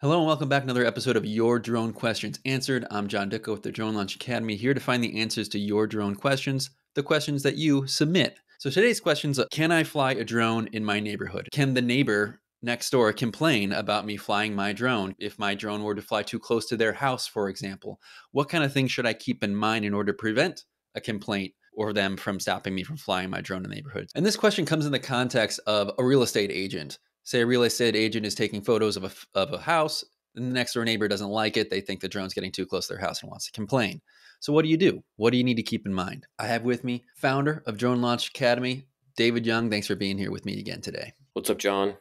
Hello and welcome back to another episode of Your Drone Questions Answered. I'm John Dicko with the Drone Launch Academy, here to find the answers to your drone questions, the questions that you submit. So today's questions are, can I fly a drone in my neighborhood? Can the neighbor next door complain about me flying my drone if my drone were to fly too close to their house, for example? What kind of things should I keep in mind in order to prevent a complaint or them from stopping me from flying my drone in the neighborhood? And this question comes in the context of a real estate agent. Say a real estate agent is taking photos of a house, and the next door neighbor doesn't like it. They think the drone's getting too close to their house and wants to complain. So what do you do? What do you need to keep in mind? I have with me founder of Drone Launch Academy, David Young. Thanks for being here with me again today. What's up, John?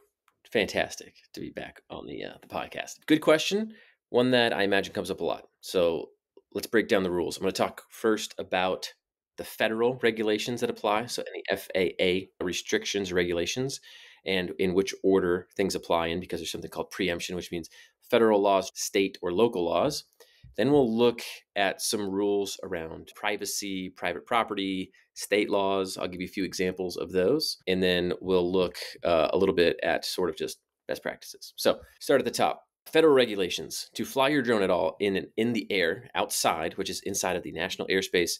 Fantastic to be back on the podcast. Good question. One that I imagine comes up a lot. So let's break down the rules. I'm going to talk first about the federal regulations that apply. So any FAA restrictions, regulations, and in which order things apply in, because there's something called preemption, which means federal laws, state or local laws. Then we'll look at some rules around privacy, private property, state laws. I'll give you a few examples of those. And then we'll look a little bit at sort of just best practices. So start at the top. Federal regulations. To fly your drone at all in the air, outside, which is inside of the national airspace,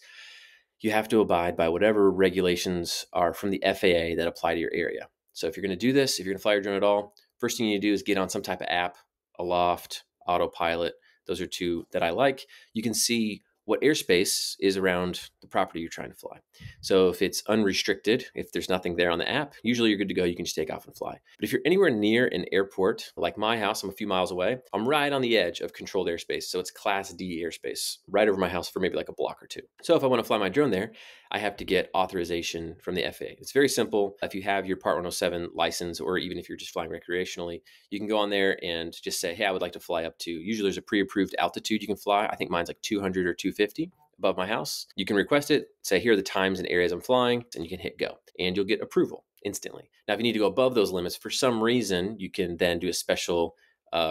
you have to abide by whatever regulations are from the FAA that apply to your area. So if you're going to do this, if you're going to fly your drone at all, first thing you need to do is get on some type of app, Aloft, Autopilot. Those are two that I like. You can see what airspace is around the property you're trying to fly. So if it's unrestricted, if there's nothing there on the app, usually you're good to go. You can just take off and fly. But if you're anywhere near an airport, like my house, I'm a few miles away. I'm right on the edge of controlled airspace. So it's Class D airspace right over my house for maybe like a block or two. So if I want to fly my drone there, I have to get authorization from the FAA. It's very simple. If you have your Part 107 license, or even if you're just flying recreationally, you can go on there and just say, hey, I would like to fly up to, usually there's a pre-approved altitude you can fly. I think mine's like 200 or 250 above my house. You can request it, say, here are the times and areas I'm flying, and you can hit go, and you'll get approval instantly. Now, if you need to go above those limits for some reason, you can then do a special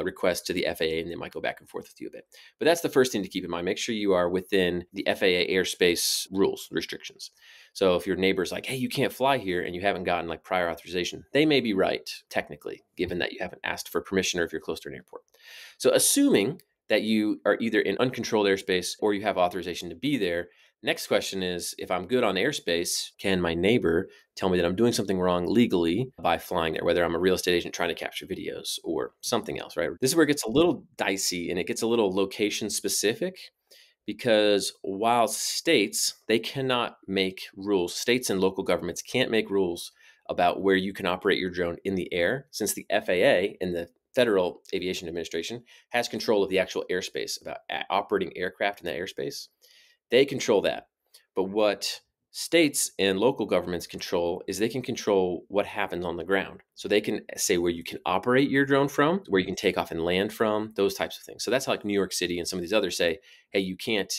request to the FAA, and they might go back and forth with you a bit. But that's the first thing to keep in mind. Make sure you are within the FAA airspace rules, restrictions. So if your neighbor's like, hey, you can't fly here, and you haven't gotten like prior authorization, they may be right, technically, given that you haven't asked for permission or if you're close to an airport. So assuming that you are either in uncontrolled airspace or you have authorization to be there, next question is, if I'm good on airspace, can my neighbor tell me that I'm doing something wrong legally by flying there, whether I'm a real estate agent trying to capture videos or something else, right? This is where it gets a little dicey and it gets a little location specific, because while states, they cannot make rules, states and local governments can't make rules about where you can operate your drone in the air, since the FAA and the Federal Aviation Administration has control of the actual airspace, about operating aircraft in that airspace. They control that. But what states and local governments control is they can control what happens on the ground. So they can say where you can operate your drone from, where you can take off and land from, those types of things. So that's how like New York City and some of these others say, hey, you can't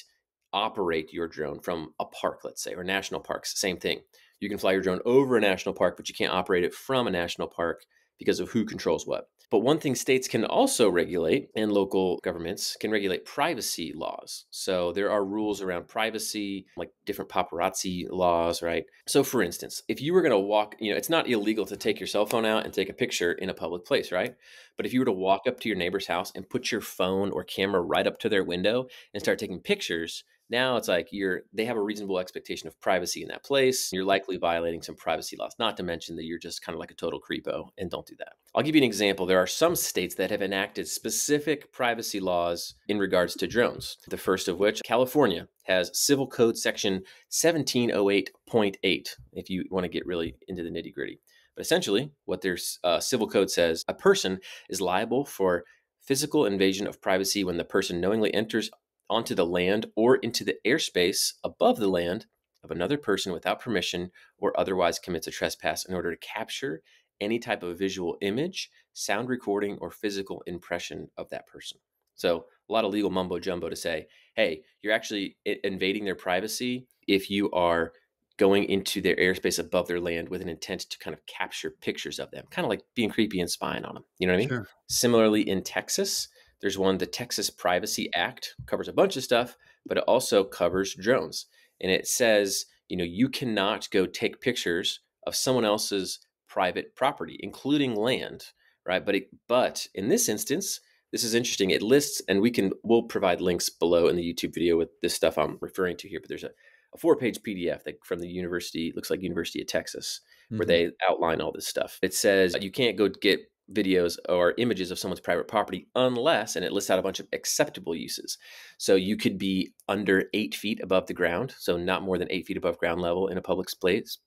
operate your drone from a park, let's say, or national parks. Same thing. You can fly your drone over a national park, but you can't operate it from a national park because of who controls what. But one thing states can also regulate, and local governments can regulate, privacy laws. So there are rules around privacy, like different paparazzi laws, right? So for instance, if you were going to walk, it's not illegal to take your cell phone out and take a picture in a public place, right? But if you were to walk up to your neighbor's house and put your phone or camera right up to their window and start taking pictures, now it's like they have a reasonable expectation of privacy in that place. You're likely violating some privacy laws, not to mention that you're just kind of like a total creepo, and don't do that. I'll give you an example. There are some states that have enacted specific privacy laws in regards to drones. The first of which, California, has Civil Code Section 1708.8, if you want to get really into the nitty gritty. But essentially, what their civil code says, a person is liable for physical invasion of privacy when the person knowingly enters onto the land or into the airspace above the land of another person without permission, or otherwise commits a trespass in order to capture any type of visual image, sound recording, or physical impression of that person. So a lot of legal mumbo jumbo to say, hey, you're actually invading their privacy if you are going into their airspace above their land with an intent to kind of capture pictures of them, kind of like being creepy and spying on them. You know what I mean? Sure. Similarly, in Texas, there's one, the Texas Privacy Act, covers a bunch of stuff, but it also covers drones. And it says, you cannot go take pictures of someone else's private property, including land, right? But in this instance, This is interesting. It lists, and we'll provide links below in the YouTube video with this stuff I'm referring to here. But there's a 4-page PDF that from the university, looks like University of Texas, where Hmm. they outline all this stuff. It says you can't go get videos or images of someone's private property unless, and it lists out a bunch of acceptable uses. So you could be under 8 feet above the ground, so not more than 8 feet above ground level in a public space,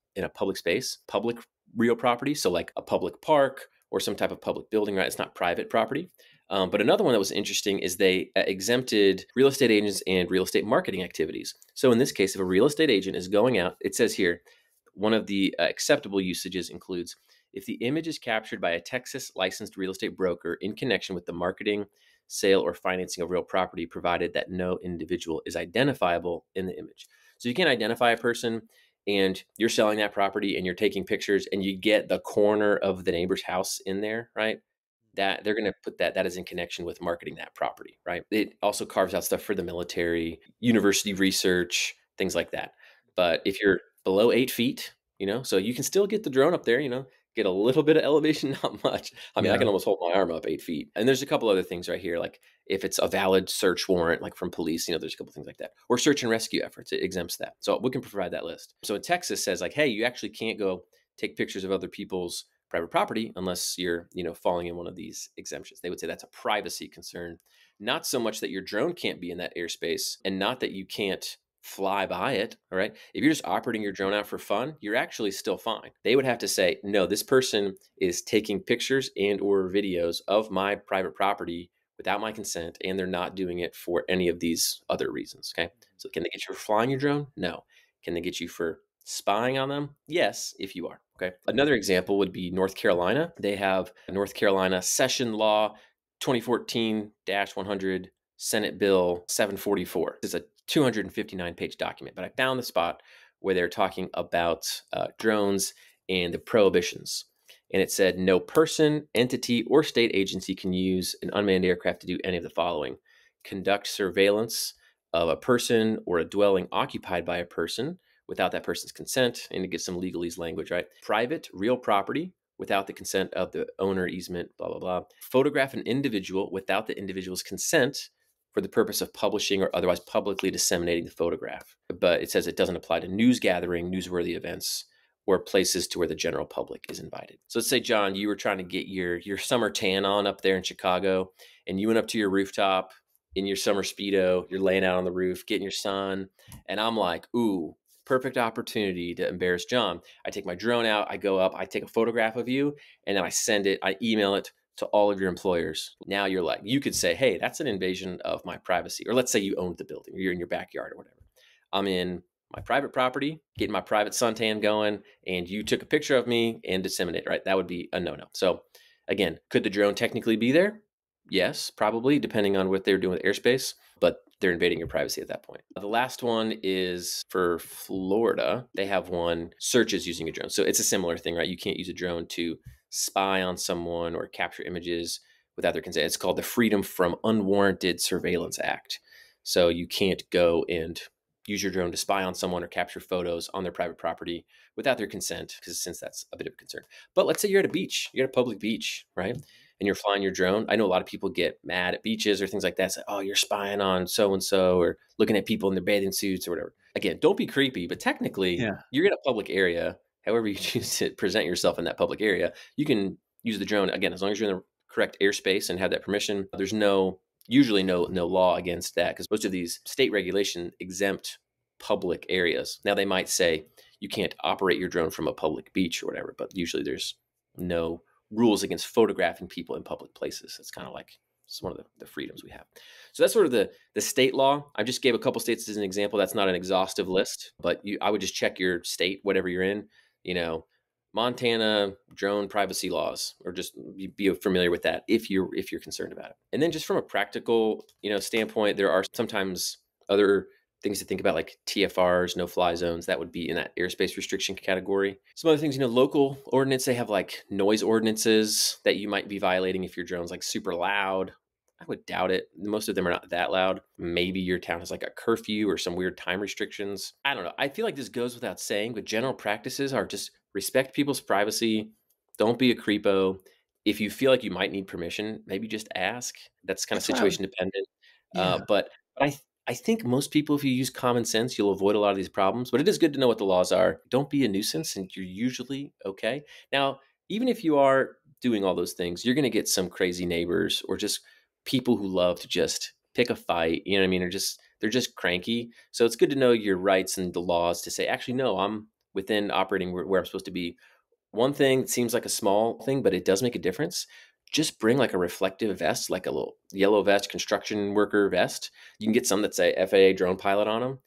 public real property. So like a public park or some type of public building, right? It's not private property. But another one that was interesting is they exempted real estate agents and real estate marketing activities. So in this case, if a real estate agent is going out, it says here, one of the acceptable usages includes if the image is captured by a Texas licensed real estate broker in connection with the marketing, sale, or financing of real property, provided that no individual is identifiable in the image. So you can't identify a person, and you're selling that property and you're taking pictures and you get the corner of the neighbor's house in there, right? That they're going to put that is in connection with marketing that property, right? It also carves out stuff for the military, university research, things like that. But if you're below 8 feet, so you can still get the drone up there, get a little bit of elevation, not much. I mean, I Yeah. can almost hold my arm up 8 feet. And there's a couple other things right here, like if it's a valid search warrant, like from police, there's a couple things like that, or search and rescue efforts, it exempts that. So we can provide that list. So in Texas says like, hey, you actually can't go take pictures of other people's private property unless you're, falling in one of these exemptions. They would say that's a privacy concern, not so much that your drone can't be in that airspace and not that you can't fly by it. All right. If you're just operating your drone out for fun, you're actually still fine. They would have to say, no, this person is taking pictures and or videos of my private property without my consent, and they're not doing it for any of these other reasons. Okay. So can they get you for flying your drone? No. Can they get you for spying on them? Yes, if you are. Okay. Another example would be North Carolina. They have North Carolina Session Law 2014-100 Senate Bill 744. It's a 259-page document, but I found the spot where they're talking about drones and the prohibitions. And it said no person, entity, or state agency can use an unmanned aircraft to do any of the following: conduct surveillance of a person or a dwelling occupied by a person without that person's consent, and to get some legalese language, right? Private, real property without the consent of the owner, easement, blah, blah, blah. Photograph an individual without the individual's consent for the purpose of publishing or otherwise publicly disseminating the photograph. But it says it doesn't apply to news gathering, newsworthy events, or places to where the general public is invited. So let's say, John, you were trying to get your summer tan on up there in Chicago, and you went up to your rooftop in your summer Speedo, you're laying out on the roof, getting your sun, and I'm like, ooh, perfect opportunity to embarrass John. I take my drone out, I go up, I take a photograph of you, and then I email it to all of your employers. Now you're like, you could say, hey, that's an invasion of my privacy. Or let's say you owned the building, or you're in your backyard or whatever. I'm in my private property, getting my private suntan going, and you took a picture of me and disseminated, right? That would be a no-no. So again, could the drone technically be there? Yes, probably, depending on what they're doing with airspace, but they're invading your privacy at that point. The last one is for Florida. They have one, searches using a drone. So it's a similar thing, right? You can't use a drone to spy on someone or capture images without their consent. It's called the Freedom from Unwarranted Surveillance Act. So you can't go and use your drone to spy on someone or capture photos on their private property without their consent, because since that's a bit of a concern. But let's say you're at a beach, you're at a public beach, right? And you're flying your drone. I know a lot of people get mad at beaches or things like that. Say, oh, you're spying on so and so, or looking at people in their bathing suits or whatever. Again, don't be creepy, but technically, Yeah. you're in a public area. However, you choose to present yourself in that public area, you can use the drone again as long as you're in the correct airspace and have that permission. There's usually no law against that, because most of these state regulation exempt public areas. Now they might say you can't operate your drone from a public beach or whatever, but usually there's no rules against photographing people in public places. It's kind of like it's one of the freedoms we have. So that's sort of the state law. I just gave a couple states as an example. That's not an exhaustive list, but I would just check your state, whatever you're in. Montana drone privacy laws, or just be familiar with that if you're concerned about it. And then just from a practical standpoint, there are sometimes other things to think about, like TFRs, no fly zones. That would be in that airspace restriction category. Some other things, local ordinance, they have like noise ordinances that you might be violating if your drone's like super loud. I would doubt it. Most of them are not that loud. Maybe your town has like a curfew or some weird time restrictions. I don't know. I feel like this goes without saying, but general practices are just respect people's privacy. Don't be a creepo. If you feel like you might need permission, maybe just ask. That's kind of That's what I would. situation dependent. Yeah. But I think most people, if you use common sense, you'll avoid a lot of these problems. But it is good to know what the laws are. Don't be a nuisance, and you're usually okay. Now, even if you are doing all those things, you're going to get some crazy neighbors or just people who love to just pick a fight. You know what I mean? Or just they're just cranky. So it's good to know your rights and the laws to say, actually, no, I'm within operating where I'm supposed to be. One thing seems like a small thing, but it does make a difference. Just bring like a reflective vest, like a little yellow vest, construction worker vest. You can get some that say FAA drone pilot on them.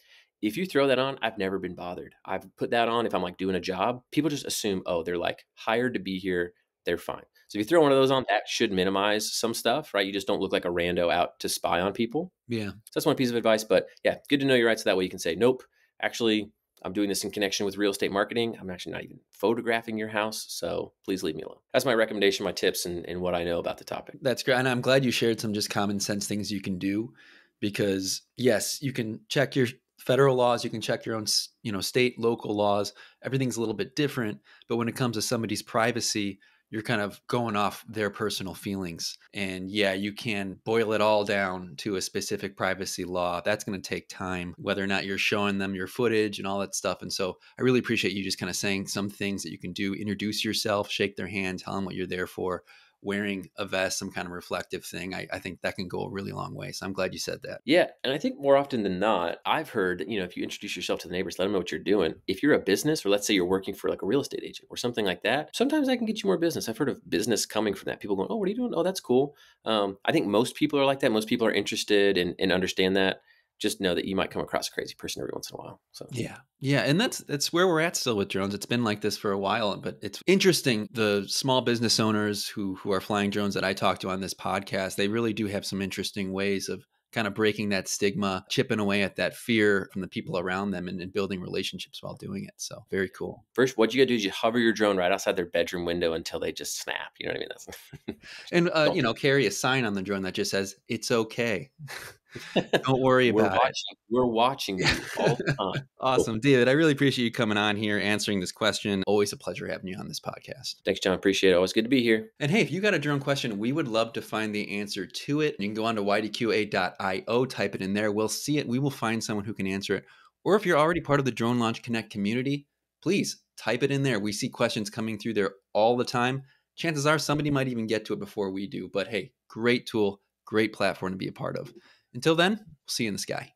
If you throw that on, I've never been bothered. I've put that on if I'm like doing a job. People just assume, oh, they're like hired to be here. They're fine. So if you throw one of those on, that should minimize some stuff, right? You just don't look like a rando out to spy on people. Yeah. So that's one piece of advice. But yeah, good to know your rights. So that way you can say, nope, actually, I'm doing this in connection with real estate marketing. I'm actually not even photographing your house. So please leave me alone. That's my recommendation, my tips, and what I know about the topic. That's great. And I'm glad you shared some just common sense things you can do because yes, you can check your federal laws, you can check your own, state, local laws. Everything's a little bit different, but when it comes to somebody's privacy, you're kind of going off their personal feelings. And yeah, you can boil it all down to a specific privacy law. That's going to take time, whether or not you're showing them your footage and all that stuff. And so I really appreciate you just kind of saying some things that you can do, introduce yourself, shake their hand, tell them what you're there for, wearing a vest, some kind of reflective thing. I think that can go a really long way. So I'm glad you said that. Yeah. And I think more often than not, I've heard that, if you introduce yourself to the neighbors, let them know what you're doing. If you're a business, or let's say you're working for like a real estate agent or something like that, sometimes that can get you more business. I've heard of business coming from that. People going, oh, what are you doing? Oh, that's cool. I think most people are like that. Most people are interested and understand that. Just know that you might come across a crazy person every once in a while. So. Yeah. Yeah. And that's where we're at still with drones. It's been like this for a while, but it's interesting. The small business owners who are flying drones that I talk to on this podcast, they really do have some interesting ways of kind of breaking that stigma, chipping away at that fear from the people around them and building relationships while doing it. So very cool. First, what you gotta do is you hover your drone right outside their bedroom window until they just snap. You know what I mean? That's And, don't carry a sign on the drone that just says, it's okay. Don't worry we're about it. watching. We're watching you all the time. Cool. Awesome. David, I really appreciate you coming on here, answering this question. Always a pleasure having you on this podcast. Thanks, John. Appreciate it. Always good to be here. And hey, if you got a drone question, we would love to find the answer to it. You can go on to ydqa.io, type it in there. We'll see it. We will find someone who can answer it. Or if you're already part of the Drone Launch Connect community, please type it in there. We see questions coming through there all the time. Chances are somebody might even get to it before we do. But hey, great tool, great platform to be a part of. Until then, we'll see you in the sky.